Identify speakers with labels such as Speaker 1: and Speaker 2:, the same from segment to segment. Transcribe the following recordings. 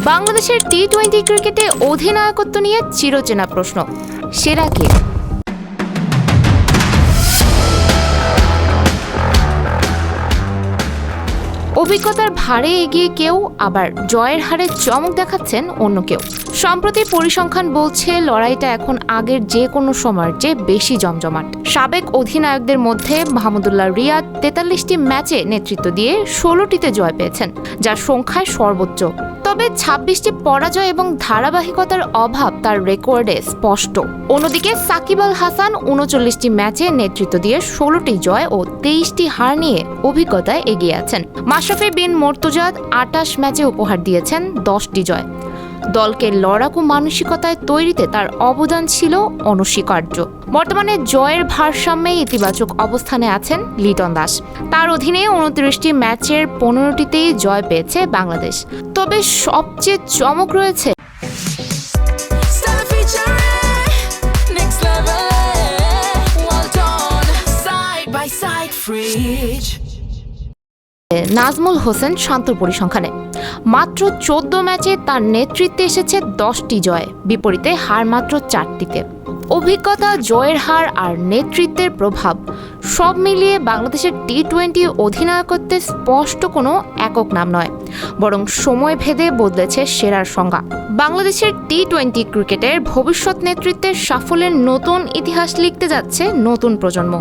Speaker 1: বাংলাদেশের টি-20 ক্রিকেটে অধিনায়কত্ব নিয়ে চিরচেনা প্রশ্ন, সেরা কে? অভিজ্ঞতার ভারে এগিয়ে কেউ, আবার জয়ের হারে চমক দেখাচ্ছেন অন্য কেউ। সম্প্রতি পরিসংখ্যান বলছে লড়াইটা এখন আগের যে কোনো সময়ের চেয়ে বেশি জমজমাট। সাবেক অধিনায়কদের মধ্যে মাহমুদুল্লাহ রিয়াদ ৪৩টি ম্যাচে নেতৃত্ব দিয়ে ১৬টিতে জয় পেয়েছেন, যা সংখ্যায় সর্বোচ্চ। তবে ২৬টি পরাজয় এবং ধারাবাহিকতার অভাব তার রেকর্ডে স্পষ্ট। অন্যদিকে সাকিব আল হাসান ৩৯টি ম্যাচে নেতৃত্ব দিয়ে ১৬টি জয় ও ২৩টি হার নিয়ে অভিজ্ঞতায় এগিয়ে আছেন। মাশরাফি বিন মুর্তজাদ ২৮ ম্যাচে উপহার দিয়েছেন ১০টি জয়। দলকে লড়াকু মানসিকতায় তৈরিতে তার অবদান ছিল অনস্বীকার্য। বর্তমানে জয়ের ভারসাম্যে ইতিবাচক অবস্থানে আছেন লিটন দাস। তার অধীনে ২৯টি ম্যাচের ১৫টিতেই জয় পেয়েছে বাংলাদেশ। তবে সবচেয়ে চমক রয়েছে নাজমুল হোসেন শান্তর পরিসংখ্যানে। মাত্র ১৪ ম্যাচে তার নেতৃত্বে এসেছে ১০টি জয়, বিপরীতে হার মাত্র ৪টিতে। অভিজ্ঞতা, জয়ের হার আর নেতৃত্বের প্রভাব সব মিলিয়ে বাংলাদেশের টি-20 অধিনায়কত্বের স্পষ্ট কোনো একক নাম নয়, বরং সময় ভেদে বদলেছে সেরার সংজ্ঞা। বাংলাদেশের টি-20 ক্রিকেটের ভবিষ্যৎ নেতৃত্বের সাফল্যের নতুন ইতিহাস লিখতে যাচ্ছে নতুন প্রজন্ম।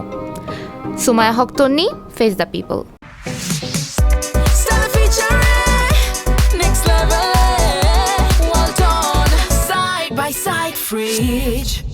Speaker 1: সুমায়া হক তন্নি, ফেস দ্য পিপল।
Speaker 2: Fridge